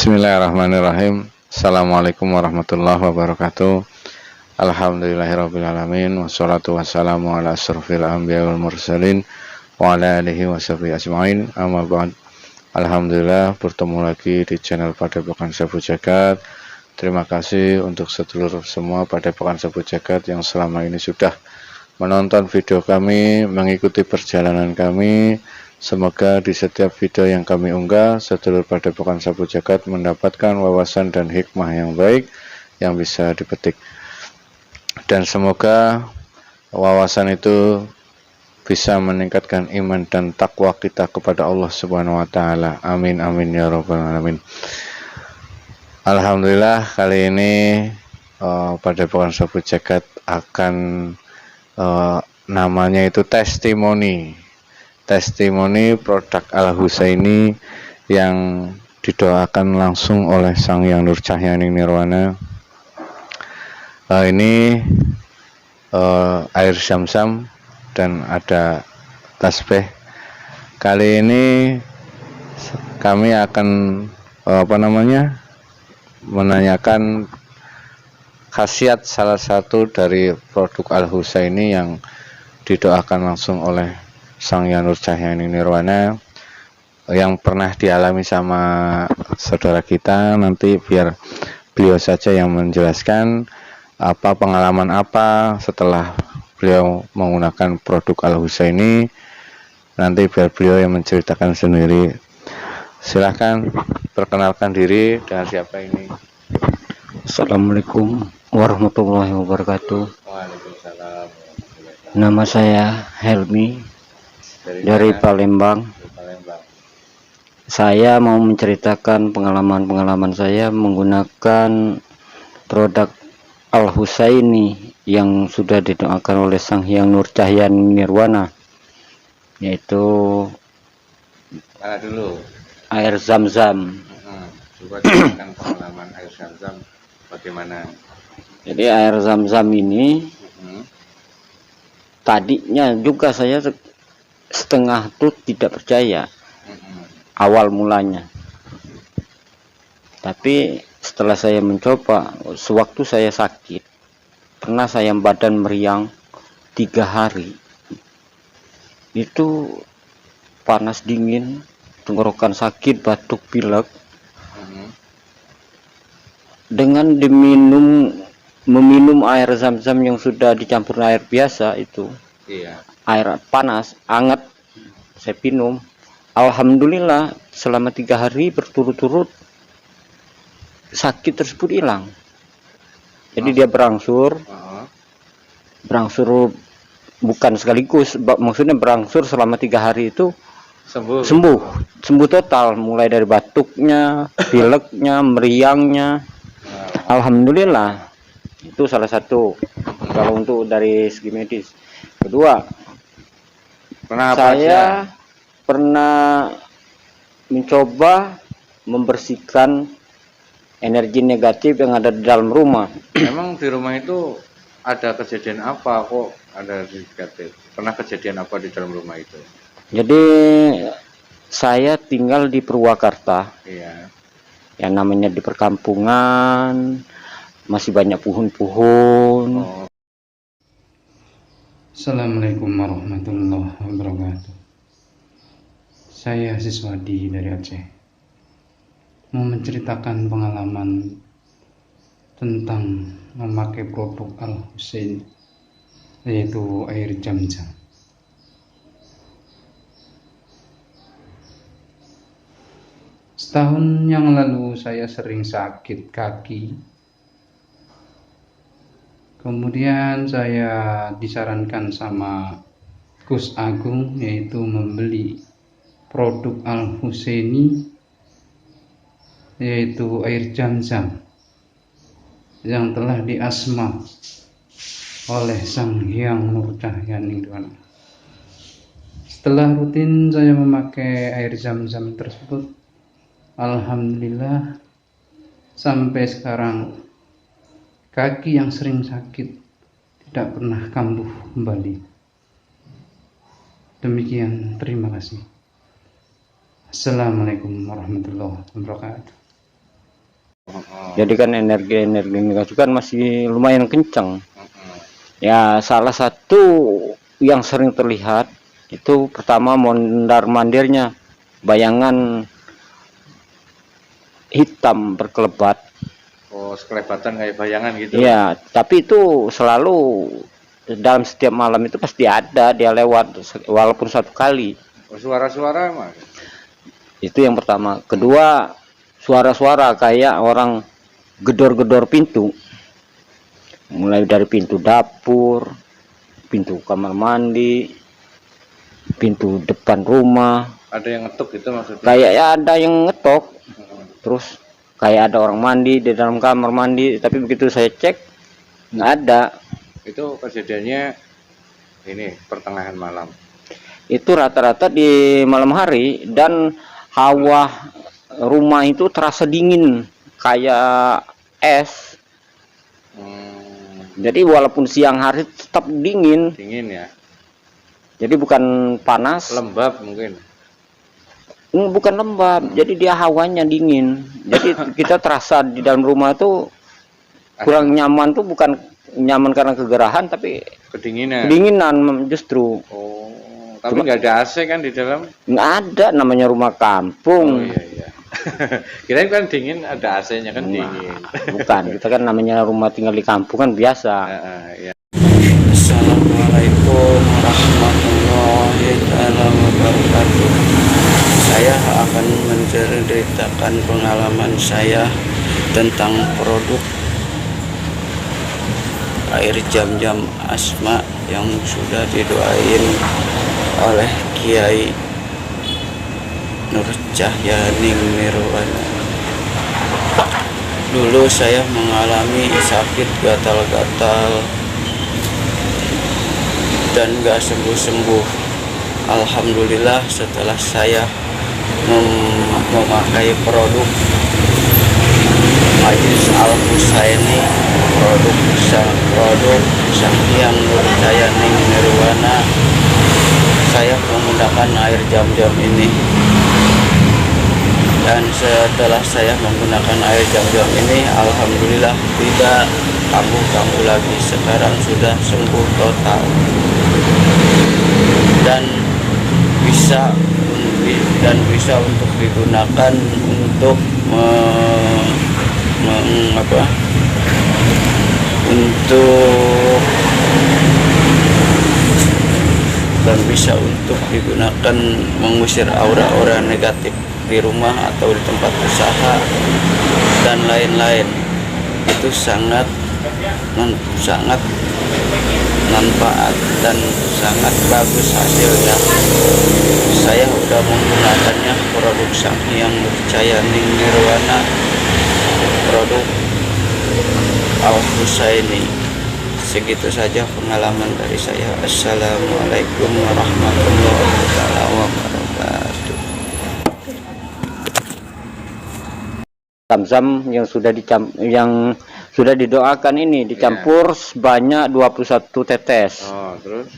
Bismillahirrahmanirrahim. Assalamualaikum warahmatullahi wabarakatuh. Alhamdulillahirrabbilalamin. Wassalatu wassalamu ala asrofil anbiya wal mursalin wa ala alihi wa sahbihi ajma'in. Amma ba'd. Alhamdulillah bertemu lagi di channel Padepokan Sabu Jagat. Terima kasih untuk sedulur semua Padepokan Sabu Jagat yang selama ini sudah menonton video kami, mengikuti perjalanan kami. Semoga di setiap video yang kami unggah, sedulur Padepokan Sabu Jagat mendapatkan wawasan dan hikmah yang baik yang bisa dipetik. Dan semoga wawasan itu bisa meningkatkan iman dan takwa kita kepada Allah Subhanahu wa taala. Amin amin ya rabbal alamin. Alhamdulillah kali ini Padepokan Sabu Jagat akan namanya itu testimoni produk Al-Husaini yang didoakan langsung oleh Sang Hyang Nur Cahyani Nirwana. Ini air zam-zam dan ada tasbih. Kali ini kami akan menanyakan khasiat salah satu dari produk Al-Husaini yang didoakan langsung oleh Sang Hyang Nur Cahyani Nirwana yang pernah dialami sama saudara kita. Nanti biar beliau saja yang menjelaskan pengalaman apa setelah beliau menggunakan produk Al-Husaini. Nanti biar beliau yang menceritakan sendiri. Silahkan perkenalkan diri dan siapa ini. Assalamualaikum warahmatullahi wabarakatuh. Waalaikumsalam. Nama saya Helmi dari Palembang. Saya mau menceritakan pengalaman saya menggunakan produk Al-Husaini yang sudah didoakan oleh Sang Hyang Nur Cahyani Nirwana, yaitu air zam-zam. Coba ceritakan pengalaman air zam-zam bagaimana? Jadi air zam-zam ini tadinya juga saya setengah tuh tidak percaya awal mulanya, tapi setelah saya mencoba, sewaktu saya sakit, pernah saya badan meriang 3 hari, itu panas dingin, tenggorokan sakit, batuk pilek. Dengan meminum air zam-zam yang sudah dicampur air biasa itu, air panas hangat saya minum, alhamdulillah selama 3 hari berturut-turut sakit tersebut hilang. Jadi dia berangsur bukan sekaligus, maksudnya berangsur selama 3 hari itu sembuh total, mulai dari batuknya, pileknya, meriangnya. Alhamdulillah, itu salah satu kalau untuk dari segi medis. Kedua, saya pernah mencoba membersihkan energi negatif yang ada di dalam rumah. Memang di rumah itu ada kejadian apa kok ada negatif? Pernah kejadian apa di dalam rumah itu? Jadi saya tinggal di Purwakarta. Iya. Yang namanya di perkampungan, masih banyak pohon-pohon. Assalamualaikum warahmatullahi wabarakatuh. Saya Siswadi dari Aceh, mau menceritakan pengalaman tentang memakai produk Al-Husaini, yaitu air zam-zam. Setahun yang lalu saya sering sakit kaki. Kemudian saya disarankan sama Gus Agung, yaitu membeli produk Al-Husaini, yaitu air zam-zam yang telah diasma oleh Sang Hyang Nur Cahyani Nirwana. Setelah rutin saya memakai air zam-zam tersebut, alhamdulillah sampai sekarang kaki yang sering sakit tidak pernah kambuh kembali. Demikian, terima kasih. Assalamualaikum warahmatullahi wabarakatuh. Jadi kan energi negatif kan masih lumayan kencang. Ya salah satu yang sering terlihat itu pertama mondar-mandirnya bayangan hitam berkelebat. Oh, sekelebatan kayak bayangan gitu. Iya, tapi itu selalu dalam setiap malam itu pasti ada dia lewat walaupun satu kali. Oh, suara-suara Mas. Itu yang pertama. Kedua, suara-suara kayak orang gedor-gedor pintu. Mulai dari pintu dapur, pintu kamar mandi, pintu depan rumah. Ada yang ngetuk itu maksudnya? Kayak ya ada yang ngetok. Terus kayak ada orang mandi di dalam kamar mandi, tapi begitu saya cek nggak ada. Itu kejadiannya ini pertengahan malam. Itu rata-rata di malam hari dan hawa rumah itu terasa dingin kayak es. Jadi walaupun siang hari tetap dingin. Dingin ya. Jadi bukan panas. Lembab mungkin. Bukan lembab, jadi dia hawanya dingin. Jadi kita terasa di dalam rumah itu kurang nyaman tuh, bukan nyaman karena kegerahan tapi kedinginan justru. Oh, tapi nggak ada AC kan di dalam? Nggak ada, namanya rumah kampung. Oh iya. Kirain kan dingin, ada AC-nya kan dingin. Bukan, kita kan namanya rumah tinggal di kampung kan biasa. Ya. Assalamualaikum warahmatullahi wabarakatuh. Saya akan menceritakan pengalaman saya tentang produk air jam-jam Asma yang sudah didoain oleh Kiai Nur Cahyaning Nirwana. Dulu saya mengalami sakit gatal-gatal dan gak sembuh-sembuh. Alhamdulillah setelah saya memakai produk Majlis Al-Husaini, produk Sanghyang Nur Cahyaning Nirwana, saya menggunakan air jam-jam ini. Dan setelah saya menggunakan air jam-jam ini, alhamdulillah tidak kambuh-kambuh lagi. Sekarang sudah sembuh total dan bisa untuk digunakan untuk digunakan mengusir aura-aura negatif di rumah atau di tempat usaha dan lain-lain. Itu sangat manfaat dan sangat bagus hasilnya. Saya sudah menggunakannya, produk Sanghyang Nur Cahyaning Nirwana, produk Al-Husaini. Segitu saja pengalaman dari saya. Assalamualaikum warahmatullahi wabarakatuh. Zam-zam yang sudah didoakan ini dicampur sebanyak 21 tetes. Oh, terus?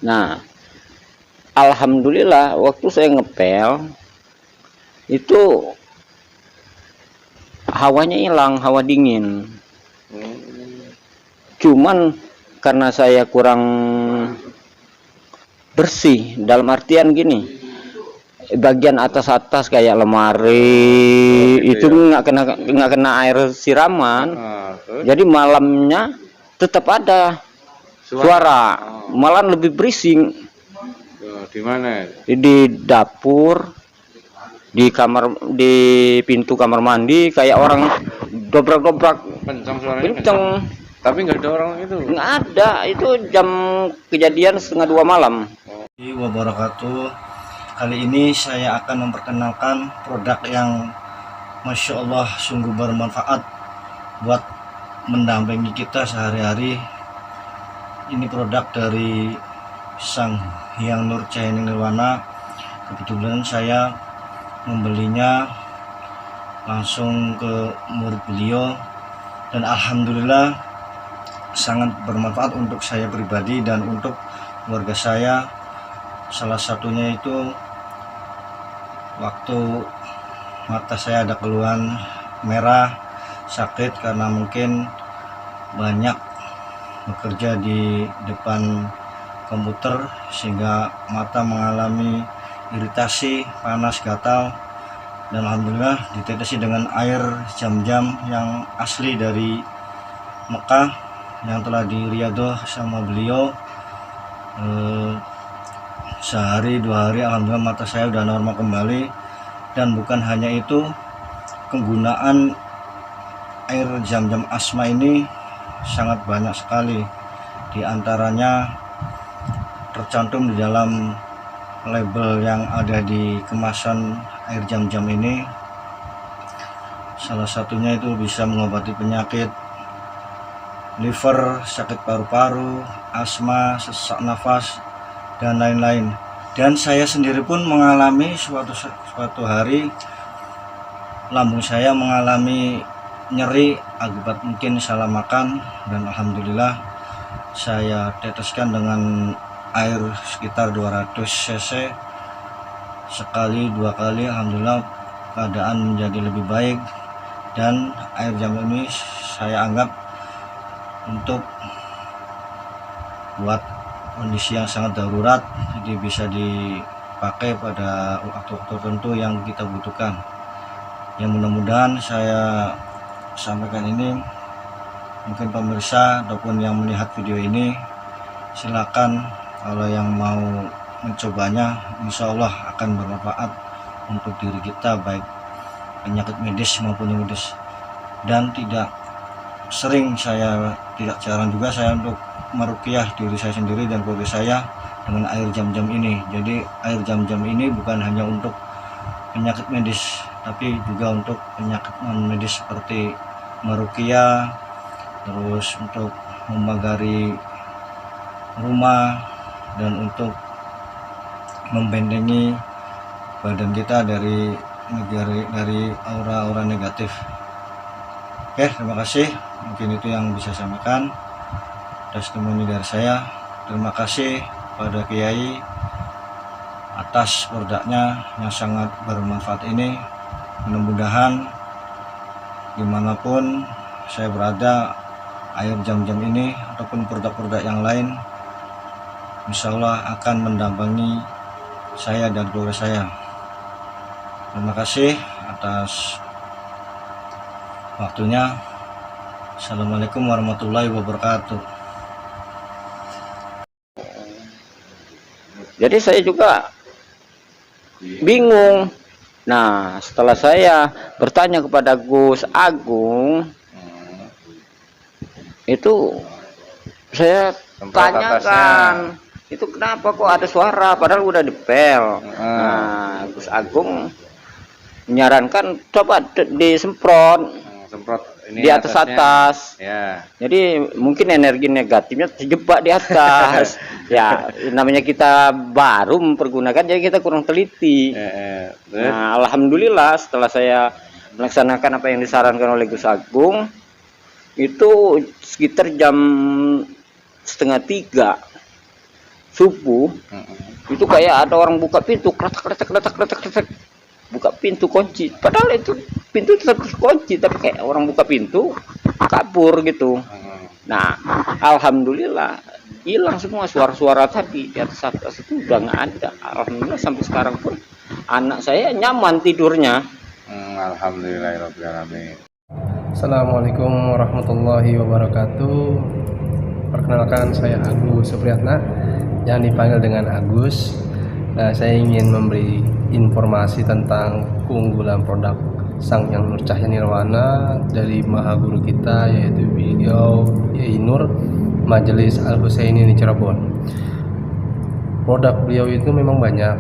Nah, alhamdulillah waktu saya ngepel itu hawanya hilang, hawa dingin. Cuman karena saya kurang bersih, dalam artian gini, bagian atas kayak lemari itu nggak kena air siraman. Jadi malamnya tetap ada suara, malah lebih berising. Di mana? Di dapur, di pintu kamar mandi, kayak orang dobrak-dobrak. Kencang suaranya. Kenceng. Tapi nggak ada orang itu. Nggak ada, itu jam kejadian 1:30 malam. Wabarakatuh. Kali ini saya akan memperkenalkan produk yang Masya Allah sungguh bermanfaat buat mendampingi kita sehari-hari. Ini produk dari Sanghyang Nur Cahyaning Nirwana. Kebetulan saya membelinya langsung ke murid beliau dan alhamdulillah sangat bermanfaat untuk saya pribadi dan untuk keluarga saya. Salah satunya itu waktu mata saya ada keluhan merah, sakit karena mungkin banyak bekerja di depan komputer sehingga mata mengalami iritasi, panas, gatal. Dan alhamdulillah ditetesi dengan air Zam-Zam yang asli dari Mekah yang telah diriadoh sama beliau. Sehari 2 hari alhamdulillah mata saya udah normal kembali. Dan bukan hanya itu, penggunaan air Zam-Zam Asma ini sangat banyak sekali. Di antaranya tercantum di dalam label yang ada di kemasan air Zam-Zam ini. Salah satunya itu bisa mengobati penyakit liver, sakit paru-paru, asma, sesak nafas, dan lain-lain. Dan saya sendiri pun mengalami suatu hari lambung saya mengalami nyeri akibat mungkin salah makan, dan alhamdulillah saya teteskan dengan air sekitar 200 cc sekali 2 kali, alhamdulillah keadaan menjadi lebih baik. Dan air Zam ini saya anggap untuk buat kondisi yang sangat darurat, jadi bisa dipakai pada waktu-waktu tertentu yang kita butuhkan. Yang mudah-mudahan saya sampaikan ini, mungkin pemirsa ataupun yang melihat video ini, silakan kalau yang mau mencobanya, insya Allah akan bermanfaat untuk diri kita, baik penyakit medis maupun non medis. Dan tidak jarang juga saya untuk meruqyah diri saya sendiri dan keluarga saya dengan air Zam-Zam ini. Jadi air Zam-Zam ini bukan hanya untuk penyakit medis, tapi juga untuk penyakit non medis seperti meruqyah, terus untuk membagari rumah, dan untuk membentengi badan kita dari aura-aura negatif. Oke, terima kasih. Mungkin itu yang bisa saya sampaikan. Testimoni dari saya. Terima kasih pada Kiai atas produknya yang sangat bermanfaat ini. Mudah-mudahan dimanapun saya berada, air Zam-Zam ini ataupun produk-produk yang lain insya Allah akan mendampingi saya dan keluarga saya. Terima kasih atas waktunya. Assalamualaikum warahmatullahi wabarakatuh. Jadi saya juga bingung. Nah, setelah saya bertanya kepada Gus Agung, itu saya tanyakan, itu kenapa kok ada suara padahal udah dipel. Nah, Gus Agung menyarankan coba disemprot ini di atas. Ya. Jadi mungkin energi negatifnya terjebak di atas. Ya, namanya kita baru mempergunakan, jadi kita kurang teliti. Nah, alhamdulillah setelah saya melaksanakan apa yang disarankan oleh Gus Agung, itu sekitar jam 2:30 subuh, itu kayak ada orang buka pintu, kretek, buka pintu kunci, padahal itu pintu tetap kunci, tapi kayak orang buka pintu kabur gitu. Nah, alhamdulillah hilang semua suara-suara tadi di atas itu udah nggak ada. Alhamdulillah sampai sekarang pun anak saya nyaman tidurnya. Alhamdulillahirobbilalamin. Assalamualaikum warahmatullahi wabarakatuh. Perkenalkan, saya Agus Supriyatna yang dipanggil dengan Agus. Nah, saya ingin memberi informasi tentang keunggulan produk Sang Hyang Nur Cahya Nirwana dari Maha Guru kita, yaitu beliau Yai Nur Majelis Al-Husaini di Cirebon. Produk beliau itu memang banyak,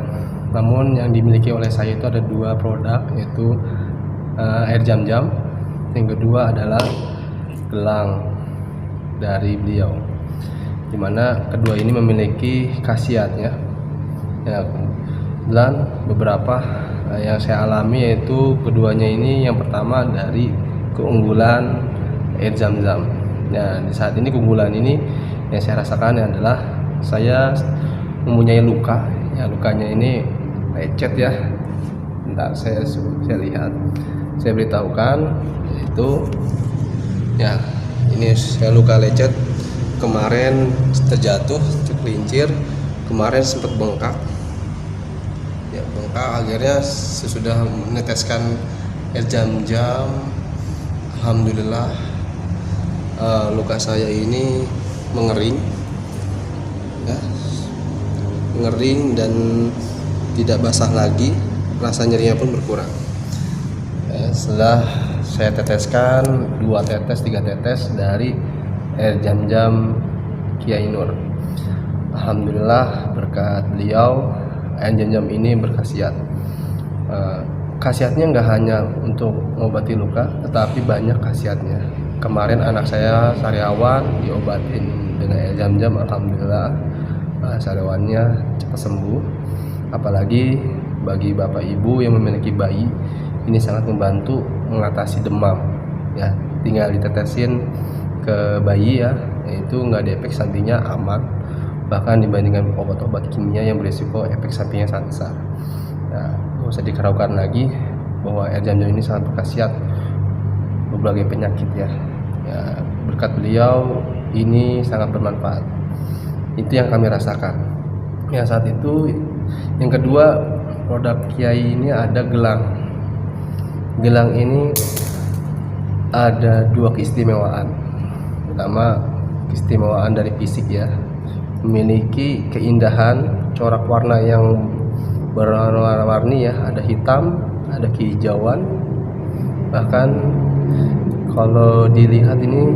namun yang dimiliki oleh saya itu ada 2 produk, yaitu air Zam-Zam, yang kedua adalah gelang dari beliau, dimana kedua ini memiliki khasiatnya. Ya, dan beberapa yang saya alami, yaitu keduanya ini, yang pertama dari keunggulan air Zam-Zam. Nah, di saat ini keunggulan ini yang saya rasakan adalah saya mempunyai luka. Ya, lukanya ini lecet ya. Bentar, saya lihat. saya beritahukan, yaitu ya ini saya luka lecet, kemarin terjatuh tergelincir, kemarin sempat bengkak ya, bengkak. Akhirnya sesudah meneteskan air jam-jam, alhamdulillah luka saya ini mengering ya, mengering dan tidak basah lagi, rasa nyerinya pun berkurang ya. Setelah saya teteskan 2 tetes 3 tetes dari air jam-jam Kiai Nur, alhamdulillah berkat beliau air jam-jam ini berkhasiat. Khasiatnya nggak hanya untuk mengobati luka, tetapi banyak khasiatnya. Kemarin anak saya sariawan diobatin dengan air jam-jam, alhamdulillah sariawannya cepat sembuh. Apalagi bagi bapak ibu yang memiliki bayi, ini sangat membantu mengatasi demam ya, tinggal ditetesin ke bayi ya, itu nggak ada efek sampingnya, aman, bahkan dibandingkan obat-obat kimia yang berisiko efek sampingnya sangat besar. Nah, nggak usah dikeragukan lagi bahwa air jam-jam ini sangat berkhasiat berbagai penyakit ya. Berkat beliau ini sangat bermanfaat, itu yang kami rasakan ya saat itu. Yang kedua, produk Kiai ini ada gelang. Gelang ini ada 2 keistimewaan. Pertama, keistimewaan dari fisik ya, memiliki keindahan corak warna yang berwarna-warni ya, ada hitam, ada kehijauan, bahkan kalau dilihat ini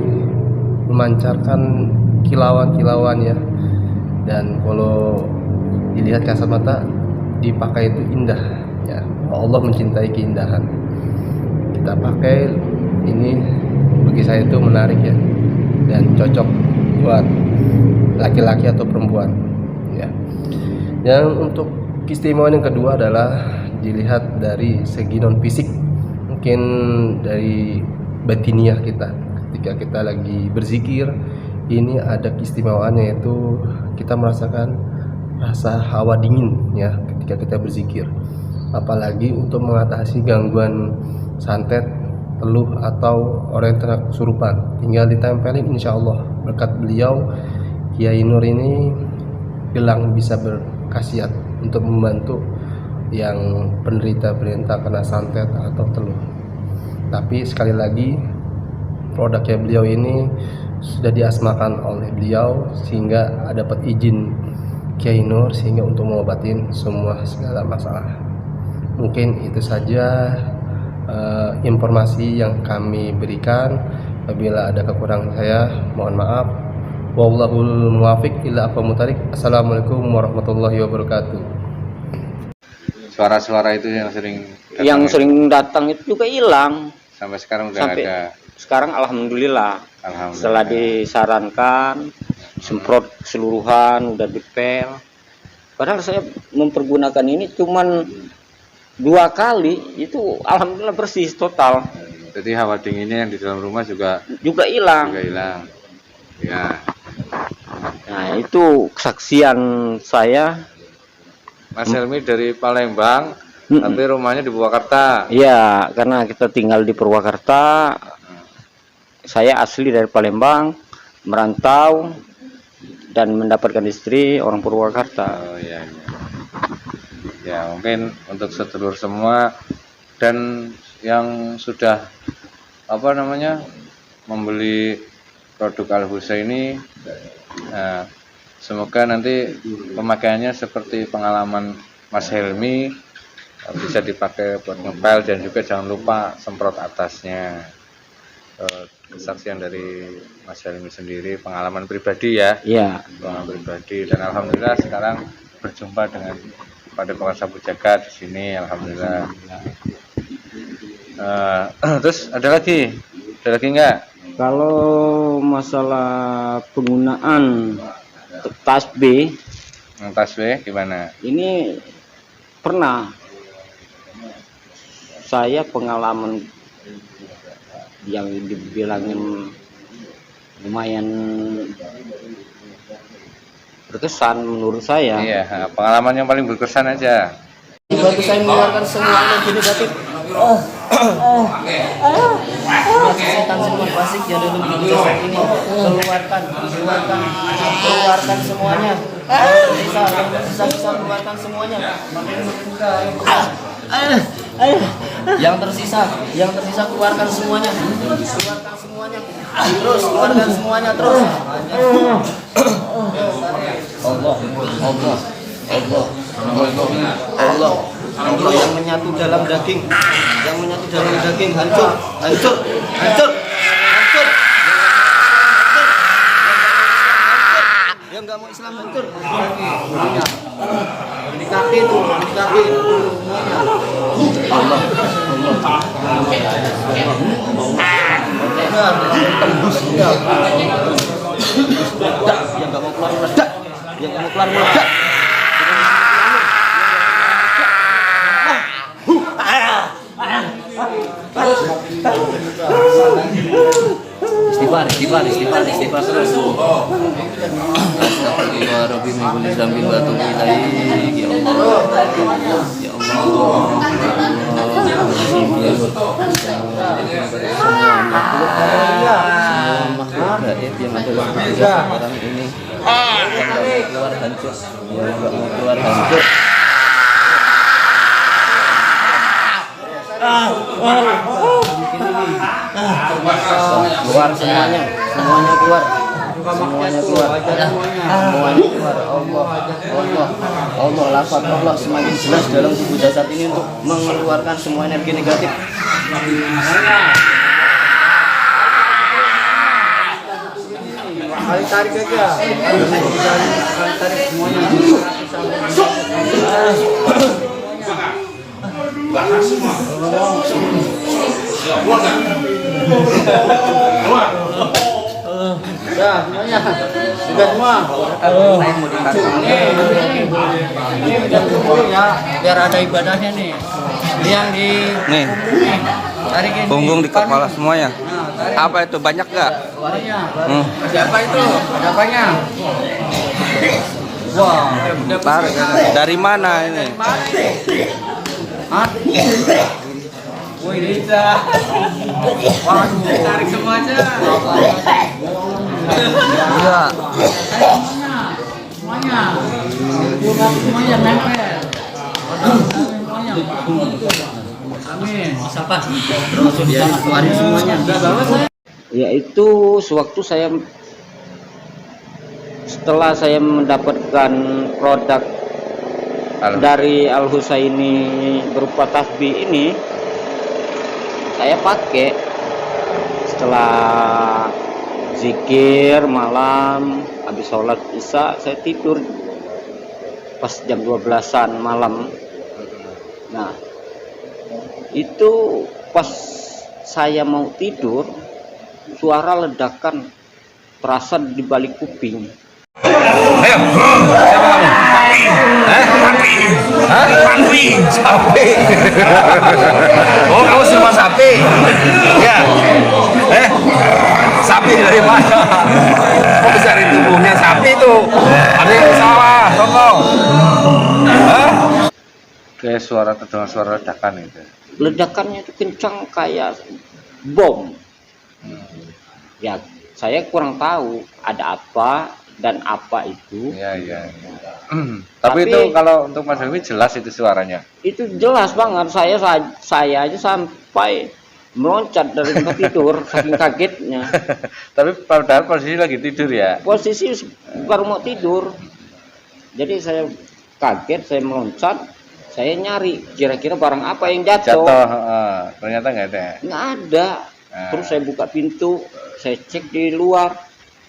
memancarkan kilauan-kilauan ya, dan kalau dilihat kasat mata dipakai itu indah ya. Allah mencintai keindahan, kita pakai ini, bagi saya itu menarik ya, dan cocok buat laki-laki atau perempuan ya. Yang untuk keistimewaan yang kedua adalah dilihat dari segi non fisik, mungkin dari batiniah kita ketika kita lagi berzikir. Ini ada keistimewaannya, yaitu kita merasakan rasa hawa dingin ya ketika kita berzikir. Apalagi untuk mengatasi gangguan santet, teluh, atau orang yang terkena kesurupan, tinggal ditempelin, insya Allah berkat beliau Kiai Nur ini gelang bisa berkhasiat untuk membantu yang penderita kena santet atau teluh. Tapi sekali lagi, produknya beliau ini sudah diasmakan oleh beliau sehingga dapat izin Kiai Nur, sehingga untuk mengobatin semua segala masalah. Mungkin itu saja informasi yang kami berikan. Apabila ada kekurangan saya, mohon maaf. Wallahul muwaffiq ila aqwamit thariq. Assalamualaikum warahmatullahi wabarakatuh. Suara-suara itu yang sering datang itu juga hilang. Sampai sekarang udah ada. Sekarang alhamdulillah. Setelah Alhamdulillah. disarankan semprot keseluruhan, udah dipel. Padahal saya mempergunakan ini cuman 2 kali, itu alhamdulillah bersih total. Jadi hawa dinginnya yang di dalam rumah juga hilang. Ya. Nah, itu kesaksian saya. Mas Helmi dari Palembang, tapi rumahnya di Purwakarta. Iya, karena kita tinggal di Purwakarta. Saya asli dari Palembang, merantau dan mendapatkan istri orang Purwakarta. Oh iya. Ya, mungkin untuk sedulur semua dan yang sudah membeli produk Al-Husa ini, semoga nanti pemakaiannya seperti pengalaman Mas Helmi, bisa dipakai buat ngepel, dan juga jangan lupa semprot atasnya. Kesaksian dari Mas Helmi sendiri, pengalaman pribadi ya. Iya. Pengalaman pribadi, dan alhamdulillah sekarang berjumpa dengan Padepokan Sapu Jagat di sini, alhamdulillah. Terus ada lagi nggak? Kalau masalah penggunaan tasbih, Tasbih gimana? ini pernah saya pengalaman yang dibilangin lumayan berkesan menurut saya. Iya, pengalaman yang paling berkesan aja. Waktu saya mendengarkan semua energi negatif, Setan semua fasik yang dalam tubuh jasad ini, keluarkan semuanya. Tersisa keluarkan semuanya. Yang tersisa keluarkan semuanya. Keluarkan semuanya terus. Allah yang menyatu dalam daging, hancur. Yang nggak mau Islam hancur. Di kaki semuanya. Allah. Tembus dia. Yang nggak mau keluar meledak. Istighfar terus. Astagfirullahaladzim min kulli dzambin wa atubu ilaik. Ya Allah. Makhluk gaib yang ada di sekarang ini yang keluar hancur. Keluar semuanya keluar. Allah, lafaz Allah semakin jelas dalam tubuh jasad ini untuk mengeluarkan semua energi negatif. Tarik aja. Tarik semuanya. Ya, semuanya. Sudah semua. Ini ya, biar ada ibadahnya nih. Yang di Nih, tarikin punggung di kepala semuanya. Apa itu, banyak gak? Siapa itu? Ada apanya? Wah, Tarik. Dari mana ini? hah? Wih, bisa. Waduh, tarik semuanya. Iya. Semuanya nempel. Semuanya. Amin. Siapa? Terus dia keluarin semuanya. Yaitu sewaktu setelah saya mendapatkan produk dari Al Husaini berupa tasbih ini, saya pakai setelah zikir malam, habis sholat isya saya tidur pas jam 12-an malam. Nah, itu pas saya mau tidur, suara ledakan terasa di balik kuping. Ayo, siapa kamu? Sapi. Oh, kamu semua sapi? Ya. Sapi dari mana? Kok besar tubuhnya sapi itu? Ada yang salah, tolong. Kayak suara terdengar suara ledakan itu. Ledakannya itu kencang kayak bom. Ya, saya kurang tahu ada apa dan apa itu. Iya. Tapi itu kalau untuk Mas Helmi jelas itu suaranya. Itu jelas banget. Saya aja sampai meloncat dari tempat tidur saking kagetnya. Tapi padahal posisi lagi tidur ya. Posisi baru mau tidur. Jadi saya kaget, saya meloncat, saya nyari kira-kira barang apa yang jatuh. Ternyata nggak ada. Nggak ada. Terus saya buka pintu, saya cek di luar.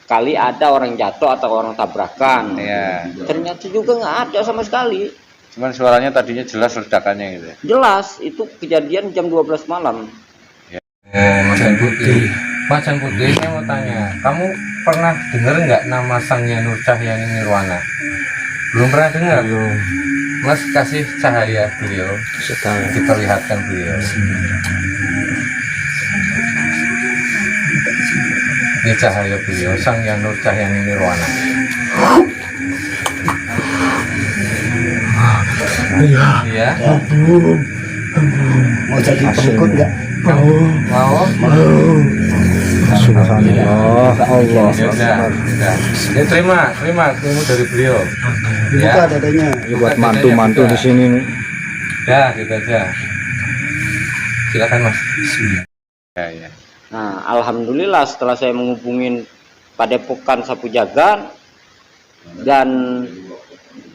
Kali ada orang jatuh atau orang tabrakan. Iya. Ternyata juga nggak ada sama sekali. Cuman suaranya tadinya jelas ledakannya gitu. Jelas itu kejadian jam 12 malam. Macan Putih. Macan Putih, saya mau tanya, kamu pernah dengar nggak nama sangnya Nur Cahyani Nirwana? Belum pernah dengar? Belum. Mas kasih cahaya beliau, diperlihatkan beliau. Ini cahaya beliau, Sang Yang Nur Cahyani Nirwana. Iya. Mau jadi pengikut nggak? Mau? Subhanallah, Allah. Ya udah. Ya terima ilmu dari beliau. Dibuka dadanya. Buat mantu-mantu di sini nih. Ya, gitu aja. Silakan Mas. Ya. Nah, alhamdulillah setelah saya menghubungin Padepokan Sapu Jagat dan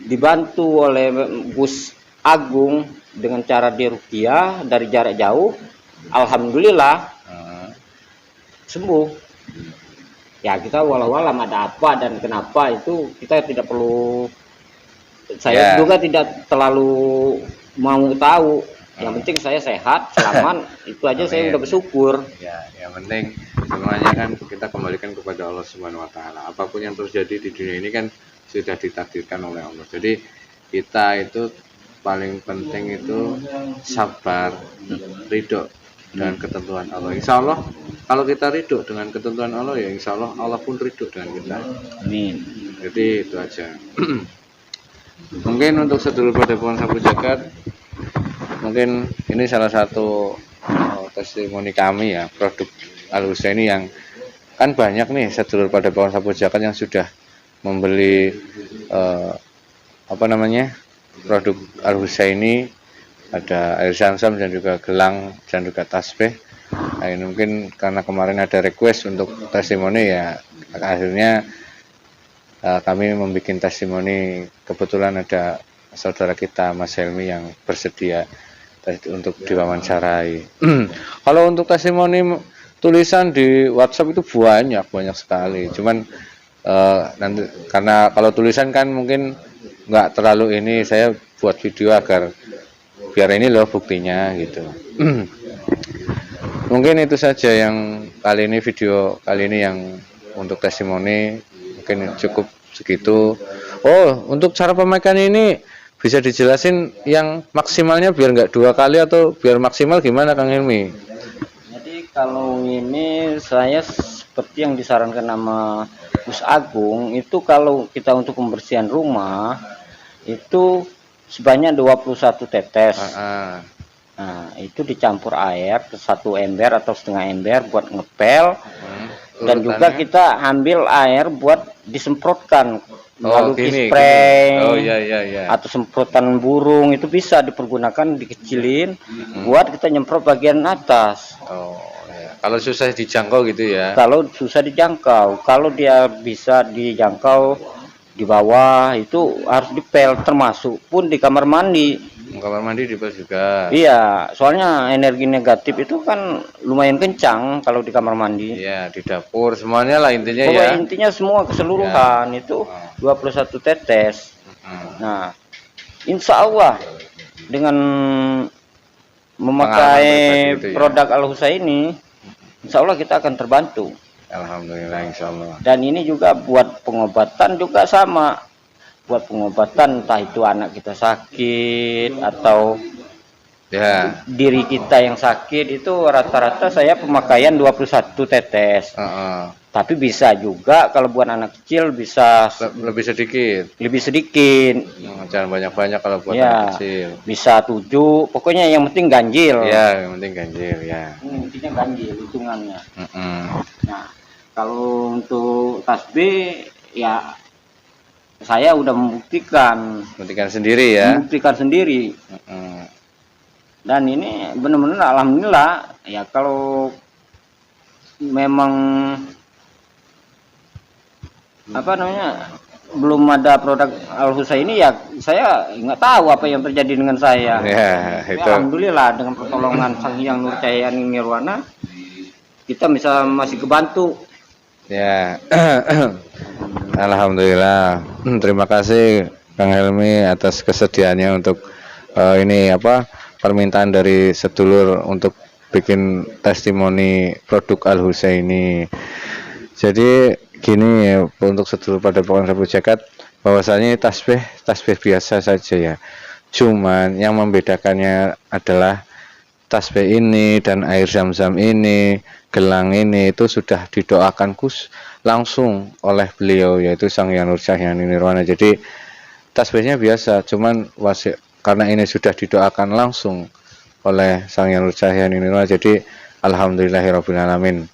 dibantu oleh Gus Agung dengan cara diruqyah dari jarak jauh, alhamdulillah sembuh. Ya, kita walau-walam ada apa dan kenapa itu kita tidak perlu, saya juga tidak terlalu mau tahu. Yang penting saya sehat, selamat, itu aja saya udah bersyukur. Ya, yang penting semuanya kan kita kembalikan kepada Allah Subhanahu wa taala. Apapun yang terjadi di dunia ini kan sudah ditakdirkan oleh Allah. Jadi kita itu paling penting itu sabar, ridho dengan ketentuan Allah. Insya Allah kalau kita ridho dengan ketentuan Allah, ya insya Allah Allah pun ridho dengan kita. Amin. Jadi itu aja. Mungkin untuk sedulur Padepokan Sapu Jagat, mungkin ini salah satu testimoni kami ya, produk Al-Husaini yang kan banyak nih sedulur Padepokan Sapu Jagat yang sudah membeli produk Al-Husaini, ada air zam-zam dan juga gelang dan juga tasbih. Nah, ini mungkin karena kemarin ada request untuk testimoni, ya akhirnya kami membuat testimoni. Kebetulan ada saudara kita Mas Helmi yang bersedia untuk diwawancarai. Kalau untuk testimoni tulisan di WhatsApp itu banyak sekali. Cuman nanti karena kalau tulisan kan mungkin nggak terlalu ini, saya buat video agar biar ini loh buktinya gitu. Mungkin itu saja yang kali ini, video kali ini yang untuk testimoni mungkin cukup segitu. Oh, untuk cara pemakaian ini bisa dijelasin yang maksimalnya biar nggak 2 kali atau biar maksimal gimana Kang Hilmi? Jadi kalau ini saya seperti yang disarankan sama Gus Agung, itu kalau kita untuk pembersihan rumah itu sebanyak 21 tetes. Nah, itu dicampur air ke 1 ember atau setengah ember buat ngepel. Dan juga kita ambil air buat disemprotkan melalui spray. Oh iya. Atau semprotan burung itu bisa dipergunakan, dikecilin buat kita nyemprot bagian atas. Oh ya. Kalau susah dijangkau gitu ya. Kalau susah dijangkau, kalau dia bisa dijangkau di bawah itu harus dipel, termasuk pun di kamar mandi. Kamar mandi dipel juga. Iya, soalnya energi negatif itu kan lumayan kencang kalau di kamar mandi. Iya, di dapur semuanya lah intinya. Pokoknya ya. intinya semua keseluruhan itu 21 tetes. Nah, insya Allah dengan memakai itu, produk Al-Husaini, insya Allah kita akan terbantu. Alhamdulillah, insya Allah. Dan ini juga buat pengobatan juga sama. Buat pengobatan entah itu anak kita sakit atau Ya. diri kita yang sakit, itu rata-rata saya pemakaian 21 tetes. Tapi bisa juga kalau buat anak kecil bisa Lebih sedikit. Jangan banyak-banyak kalau buat ya, anak kecil. bisa 7. Pokoknya yang penting ganjil. Ya, yang penting ganjil ya. Intinya ganjil hitungannya. Nah, kalau untuk tasbih ya saya udah membuktikan sendiri ya. Dan ini benar-benar alhamdulillah ya. Kalau memang belum ada produk Al-Husaini ya saya nggak tahu apa yang terjadi dengan saya. Ya, itu. Alhamdulillah dengan pertolongan Sang Hyang Nur Cahyani Nirwana kita bisa masih kebantu. Ya. Alhamdulillah. Terima kasih Kang Helmi atas kesediaannya untuk permintaan dari sedulur untuk bikin testimoni produk Al-Husaini. Jadi gini ya, untuk sedulur Padepokan Sapu Jagat, bahwasanya tasbih biasa saja ya. Cuman yang membedakannya adalah tasbih ini dan air zam-zam ini, gelang ini itu sudah didoakan langsung oleh beliau, yaitu Sang Hyang Nur Cahyani Nirwana. Jadi tasbihnya biasa, cuman karena ini sudah didoakan langsung oleh Sang Yang Nurcahya Ninurah. Jadi alhamdulillahirabbil alamin,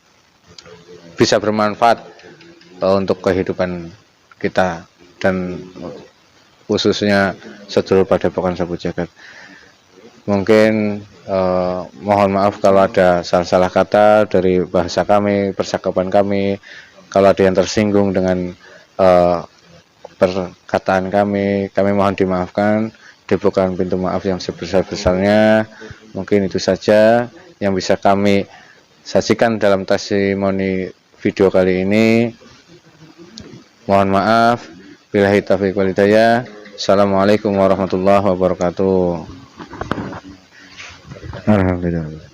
bisa bermanfaat untuk kehidupan kita dan khususnya sedulur Padepokan Sapu Jagat. Mungkin mohon maaf kalau ada salah-salah kata dari bahasa kami, percakapan kami, kalau ada yang tersinggung dengan perkataan kami mohon dimaafkan, dibukakan pintu maaf yang sebesar-besarnya. Mungkin itu saja yang bisa kami sajikan dalam testimoni video kali ini. Mohon maaf. Billahi taufiq wal hidayah. Assalamualaikum warahmatullahi wabarakatuh. Alhamdulillah.